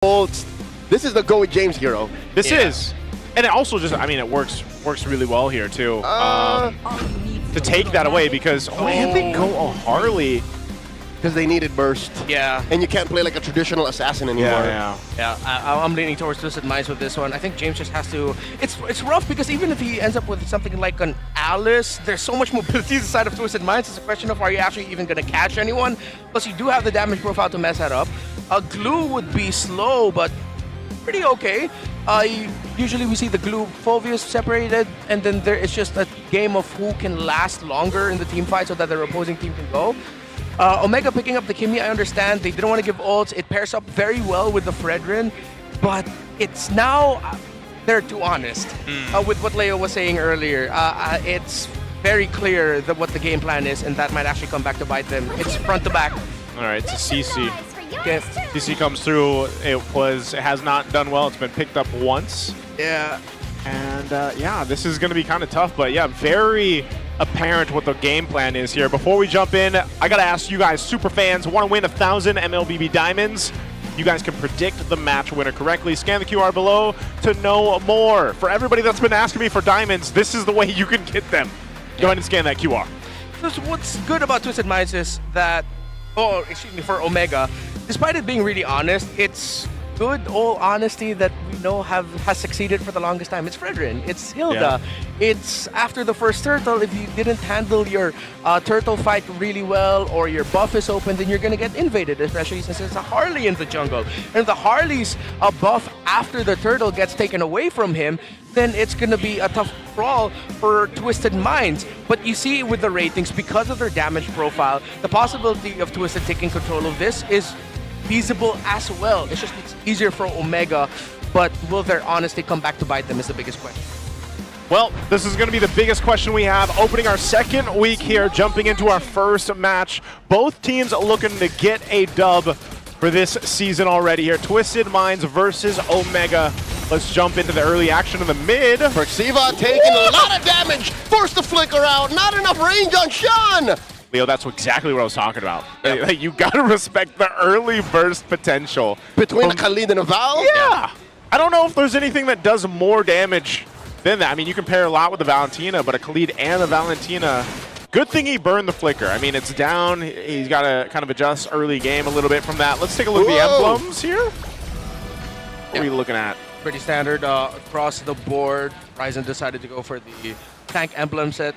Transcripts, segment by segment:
ults. This is the go with James hero. This is. And it also just, I mean, it works really well here, too. To take that away because, and they go a Harley. Because they needed burst. Yeah. And you can't play like a traditional assassin anymore. Yeah, I'm leaning towards Twisted Minds with this one. I think James just has to... It's rough because even if he ends up with something like an Alice, there's so much mobility inside of Twisted Minds. It's a question of are you actually even going to catch anyone? Plus, you do have the damage profile to mess that up. Glue would be slow, but pretty okay. Usually we see the Glue Phobius separated, and then it's just a game of who can last longer in the team fight so that their opposing team can go. Omega picking up the Kimmy, I understand. They didn't want to give ults. It pairs up very well with the Fredrin, but it's now... they're too honest. With what Leo was saying earlier, it's very clear that what the game plan is, and that might actually come back to bite them. It's front to back. All right, it's a CC. Okay. CC comes through. It has not done well. It's been picked up once. Yeah. And yeah, this is going to be kind of tough, but yeah, very apparent what the game plan is here. Before we jump in, I got to ask you guys, super fans, want to win 1,000 MLBB diamonds? You guys can predict the match winner correctly. Scan the QR below to know more. For everybody that's been asking me for diamonds, this is the way you can get them. Go ahead and scan that QR. So what's good about Twisted Minds is that, for Omega, despite it being really honest, it's good old honesty that we know has succeeded for the longest time. It's Fredrin, it's Hilda, it's after the first turtle, if you didn't handle your turtle fight really well or your buff is open, then you're gonna get invaded, especially since it's a Harley in the jungle. And the Harley's buff after the turtle gets taken away from him, then it's gonna be a tough crawl for Twisted Minds. But you see with the ratings, because of their damage profile, the possibility of Twisted taking control of this is feasible as well. It's just it's easier for Omega, but will their honesty come back to bite them is the biggest question. Well, this is going to be the biggest question we have, opening our second week here, jumping into our first match. Both teams looking to get a dub for this season already here. Twisted Minds versus Omega. Let's jump into the early action in the mid. Perxiva taking a lot of damage, forced to flicker out, not enough range on Sean. Leo, that's exactly what I was talking about. You gotta respect the early burst potential. Between Khalid and Val? Yeah. I don't know if there's anything that does more damage than that. I mean, you can pair a lot with the Valentina, but a Khalid and a Valentina, good thing he burned the flicker. I mean, it's down. He's got to kind of adjust early game a little bit from that. Let's take a look at the emblems here. What are we looking at? Pretty standard across the board. Ryzen decided to go for the tank emblem set.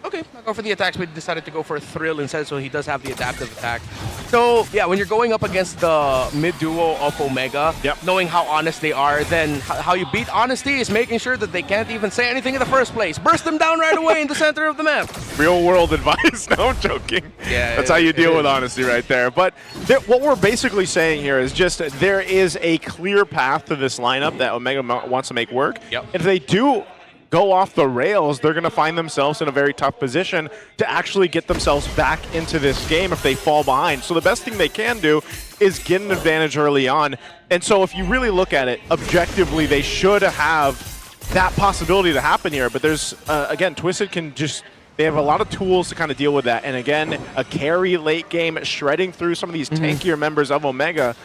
Okay, I'll go for the attacks, but he decided to go for a Thrill instead, so he does have the adaptive attack. So, yeah, when you're going up against the mid-duo of Omega, knowing how honest they are, then how you beat honesty is making sure that they can't even say anything in the first place. Burst them down right away in the center of the map. Real-world advice. No, I'm joking. Yeah, that's how you deal with honesty right there. But what we're basically saying here is just there is a clear path to this lineup that Omega wants to make work. If they do go off the rails, they're going to find themselves in a very tough position to actually get themselves back into this game if they fall behind. So the best thing they can do is get an advantage early on. And so if you really look at it, objectively, they should have that possibility to happen here. But there's, again, Twisted can just, they have a lot of tools to kind of deal with that. And again, a carry late game, shredding through some of these tankier members of Omega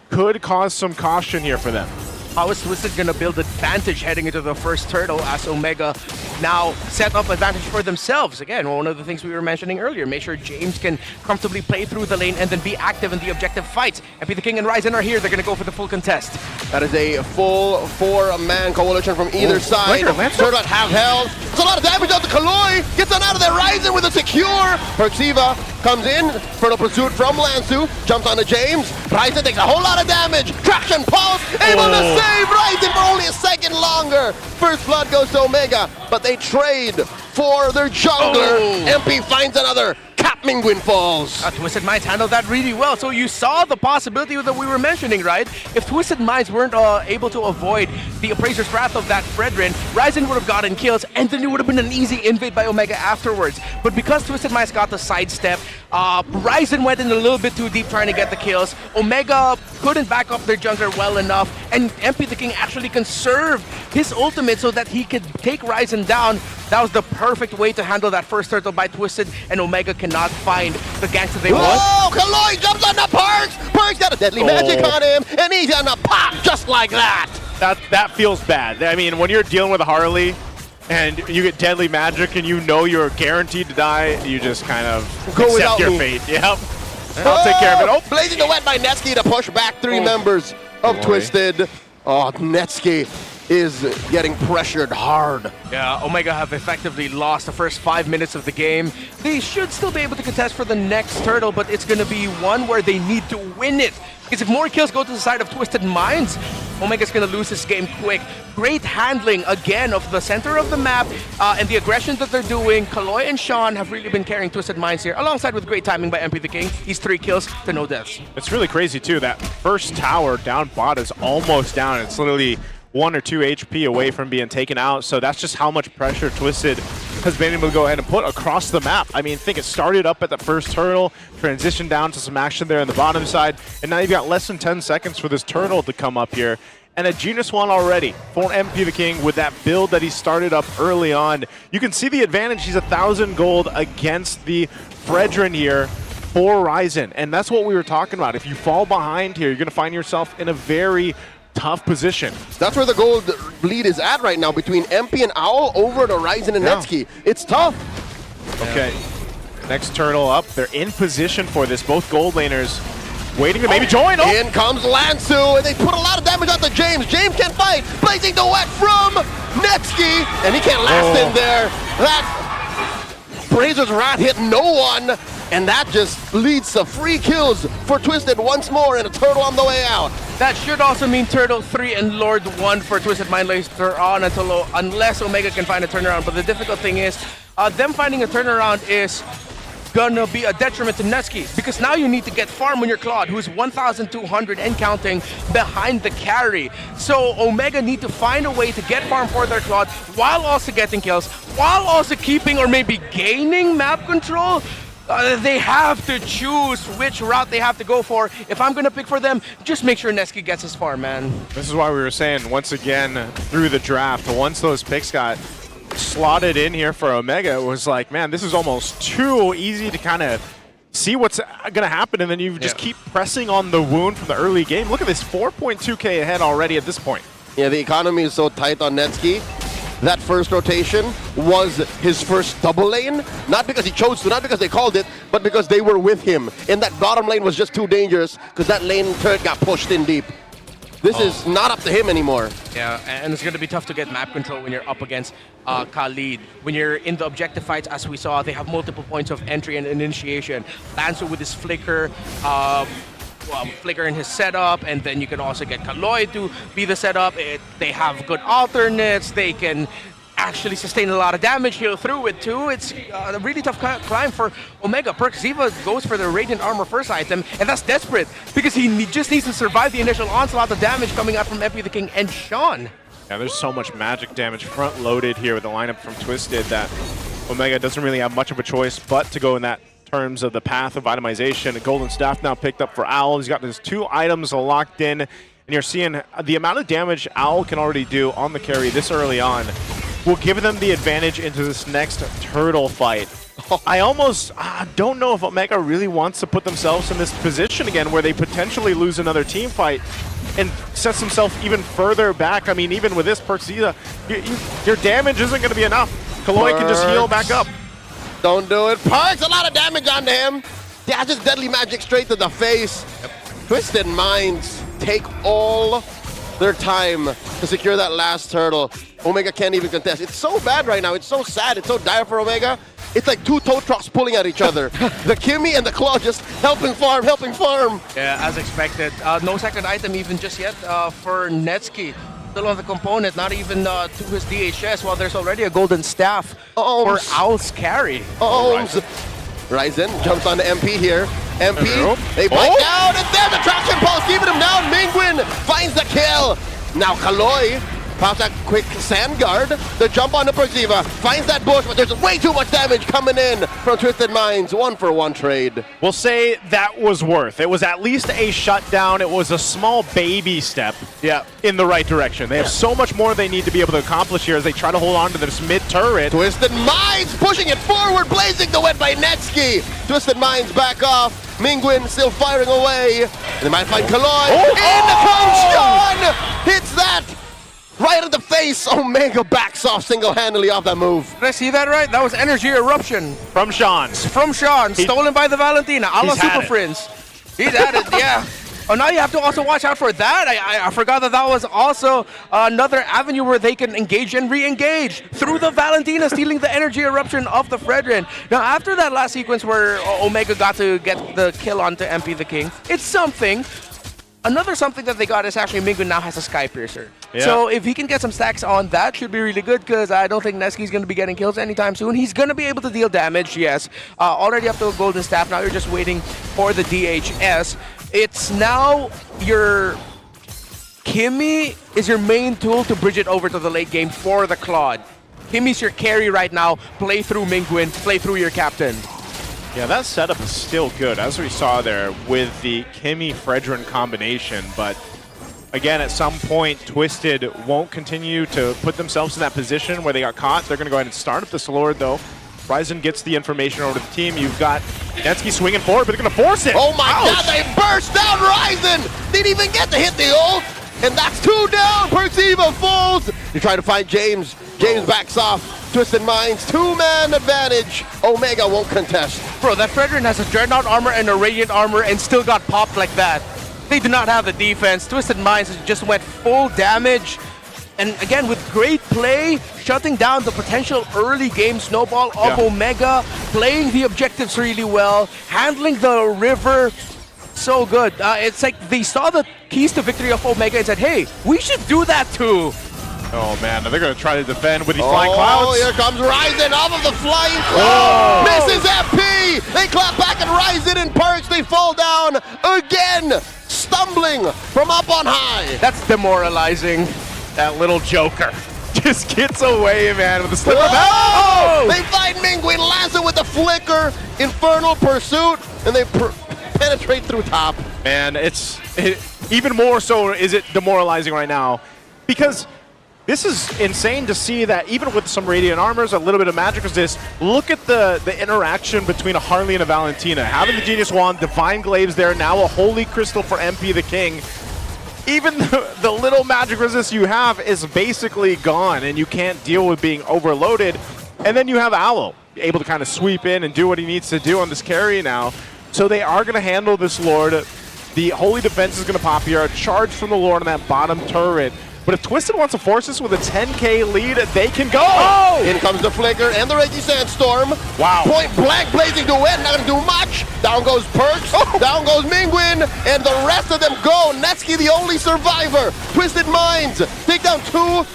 could cause some caution here for them. How is Twisted going to build advantage heading into the first turtle as Omega now set up advantage for themselves? Again, one of the things we were mentioning earlier, make sure James can comfortably play through the lane and then be active in the objective fights. MP the King and Ryzen are here. They're going to go for the full contest. That is a full four-man coalition from either side. Turtle at half health. It's a lot of damage out to Kaloy. Gets on out of there. Ryzen with a secure. Perxiva comes in. Fertile Pursuit from Lansu. Jumps onto James. Ryzen takes a whole lot of damage. Traction Pulse. Able to save Ryzen for only a second longer. First blood goes to Omega, but they trade for their jungler. MP finds another. Capming Falls. Twisted Minds handled that really well. So you saw the possibility that we were mentioning, right? If Twisted Minds weren't able to avoid the Appraiser's Wrath of that Fredrin, Ryzen would have gotten kills, and then it would have been an easy invade by Omega afterwards. But because Twisted Minds got the sidestep, Ryzen went in a little bit too deep trying to get the kills. Omega couldn't back up their jungler well enough, and MP the King actually conserved his ultimate so that he could take Ryzen down. That was the perfect way to handle that first turtle by Twisted, and Omega cannot find the ganks that they want. Oh, Kaloi jumps on the Perks! Perks got a deadly magic on him, and he's gonna pop just like that! That feels bad. I mean, when you're dealing with a Harley, and you get deadly magic and you know you're guaranteed to die, you just kind of accept your fate. Yep. I'll take care of it. Oh, blazing the wet by Netsky to push back three members of Twisted. Oh, Netsky is getting pressured hard. Yeah, Omega have effectively lost the first 5 minutes of the game. They should still be able to contest for the next turtle, but it's going to be one where they need to win it. Because if more kills go to the side of Twisted Minds, Omega's going to lose this game quick. Great handling, again, of the center of the map and the aggression that they're doing. Kaloi and Sean have really been carrying Twisted Minds here, alongside with great timing by MP the King. He's 3 kills to no deaths. It's really crazy, too. That first tower down bot is almost down. It's literally 1 or 2 HP away from being taken out. So that's just how much pressure Twisted has been able to go ahead and put across the map. I mean, think it started up at the first turtle, transitioned down to some action there on the bottom side, and now you've got less than 10 seconds for this turtle to come up here. And a Genius one already for MP the King with that build that he started up early on. You can see the advantage. He's 1,000 gold against the Fredrin here for Ryzen. And that's what we were talking about. If you fall behind here, you're going to find yourself in a very tough position. That's where the gold lead is at right now between MP and Owl over to Ryzen and Netsky. It's tough. Okay, next turtle up. They're in position for this. Both gold laners waiting to maybe join. Oh. In comes Lansu, and they put a lot of damage onto James. James can't fight. Blazing the wet from Netsky, and he can't last in there. That Brazer's Rat hit no one, and that just leads to free kills for Twisted once more, and a turtle on the way out. That should also mean Turtle 3 and Lord 1 for Twisted Mind later on unless Omega can find a turnaround. But the difficult thing is, them finding a turnaround is gonna be a detriment to Netsky, because now you need to get farm on your Claude, who's 1,200 and counting behind the carry. So Omega need to find a way to get farm for their Claude while also getting kills, while also keeping or maybe gaining map control. They have to choose which route they have to go for. If I'm going to pick for them, just make sure Netsky gets his farm, man. This is why we were saying, once again, through the draft, once those picks got slotted in here for Omega, it was like, man, this is almost too easy to kind of see what's going to happen, and then you just keep pressing on the wound from the early game. Look at this, 4.2k ahead already at this point. Yeah, the economy is so tight on Netsky. That first rotation was his first double lane, not because he chose to, not because they called it, but because they were with him. And that bottom lane was just too dangerous because that lane turret got pushed in deep. This is not up to him anymore. Yeah, and it's going to be tough to get map control when you're up against Khalid. When you're in the objective fights, as we saw, they have multiple points of entry and initiation. Lancer with his flicker, flicker in his setup, and then you can also get Kaloi to be the setup. They have good alternates. They can actually sustain a lot of damage, heal through it too. It's a really tough climb for Omega. Ziva goes for the Radiant Armor first item, and that's desperate because he just needs to survive the initial onslaught of damage coming out from MP the King and Sean. Yeah, there's so much magic damage front-loaded here with the lineup from Twisted that Omega doesn't really have much of a choice but to go in that terms of the path of itemization. A golden staff now picked up for Owl. He's got his 2 items locked in, and you're seeing the amount of damage Owl can already do on the carry this early on will give them the advantage into this next turtle fight. I almost don't know if Omega really wants to put themselves in this position again where they potentially lose another team fight and sets himself even further back. I mean, even with this Perxiza, your damage isn't going to be enough. Kaloi can just heal back up. Don't do it. Parks, a lot of damage on him. Yeah, just deadly magic straight to the face. Twisted Minds take all their time to secure that last turtle. Omega can't even contest. It's so bad right now. It's so sad. It's so dire for Omega. It's like 2 tow trucks pulling at each other. The Kimmy and the Claw just helping farm, helping farm. Yeah, as expected. No second item even just yet for Netsky. Still on the component, not even to his DHS, while there's already a golden staff for Owl's carry. Ryzen jumps on the MP here. MP, they bite down, and there's a traction pulse, keeping him down. Mingwin finds the kill. Now Kaloi Pops that quick sand guard. The jump on the Persiva. Finds that bush, but there's way too much damage coming in from Twisted Minds. 1-for-1 trade. We'll say that was worth. It was at least a shutdown. It was a small baby step in the right direction. They have so much more they need to be able to accomplish here as they try to hold on to this mid-turret. Twisted Minds pushing it forward, blazing the win by Netsky. Twisted Minds back off. Mingwin still firing away. They might find Kaloy. In the close, Sean hits that right at the face. Omega backs off single-handedly off that move. Did I see that right? That was Energy Eruption. From Sean. From Sean, stolen by the Valentina. A la Super Friends. He's at it, yeah. Oh, now you have to also watch out for that. I forgot that was also another avenue where they can engage and re-engage through the Valentina, stealing the Energy Eruption of the Fredrin. Now, after that last sequence where Omega got to get the kill onto MP the King, it's something. Another something that they got is actually Mingwin now has a Sky Piercer. Yeah. So if he can get some stacks on that, should be really good, because I don't think Nesky's going to be getting kills anytime soon. He's going to be able to deal damage, yes. Already up to a Golden Staff. Now you're just waiting for the DHS. It's now your Kimmy is your main tool to bridge it over to the late game for the Claude. Kimmy's your carry right now. Play through Mingwin, play through your captain. Yeah, that setup is still good, as we saw there with the Kimmy-Fredrin combination. But again, at some point, Twisted won't continue to put themselves in that position where they got caught. They're going to go ahead and start up this Lord, though. Ryzen gets the information over to the team. You've got Netsky swinging forward, but they're going to force it. Oh my God, they burst down Ryzen! Didn't even get to hit the ult, and that's 2 down. Persiva falls. You try to find James. James backs off. Twisted Minds, 2-man advantage. Omega won't contest. Bro, that Fredrin has a Dreadnought armor and a Radiant armor and still got popped like that. They do not have the defense. Twisted Minds just went full damage. And again, with great play, shutting down the potential early game snowball of Omega, playing the objectives really well, handling the river so good. It's like they saw the keys to victory of Omega and said, hey, we should do that too. Oh man, they're going to try to defend with these flying clouds. Oh, here comes Ryzen off of the flying cloud. Misses FP. They clap back at Ryzen and Perks. They fall down again, stumbling from up on high. That's demoralizing. That little joker just gets away, man, with the slipper of health. They find Mingwin, Lasso with the flicker, Infernal Pursuit, and they penetrate through top. Man, even more so is it demoralizing right now, because this is insane to see that even with some Radiant Armors, a little bit of magic resist, look at the interaction between a Harley and a Valentina. Having the Genius Wand, Divine Glaives there, now a Holy Crystal for MP the King. Even the little magic resist you have is basically gone, and you can't deal with being overloaded. And then you have Aloe, able to kind of sweep in and do what he needs to do on this carry now. So they are going to handle this Lord. The Holy Defense is going to pop here, a charge from the Lord on that bottom turret. But if Twisted wants to force this with a 10K lead, they can go! Oh! In comes the Flicker and the Reggie Sandstorm. Wow. Point blank, blazing to win, not gonna do much. Down goes Perks, down goes Mingwin, and the rest of them go. Netsky, the only survivor. Twisted Minds, take down 2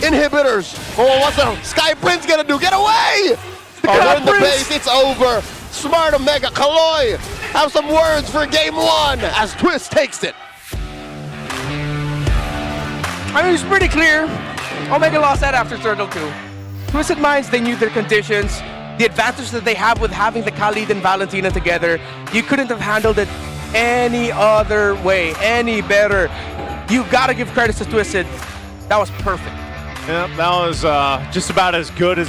inhibitors. Oh, what's the Sky Prince gonna do? Get away! They're in the base, it's over. Smart Omega, Kaloy, have some words for game 1 as Twist takes it. I mean, it's pretty clear. Omega lost that after Turtle 2. Twisted Minds, they knew their conditions. The advantage that they have with having the Khalid and Valentina together, you couldn't have handled it any other way, any better. You gotta give credit to Twisted. That was perfect. Yeah, that was just about as good as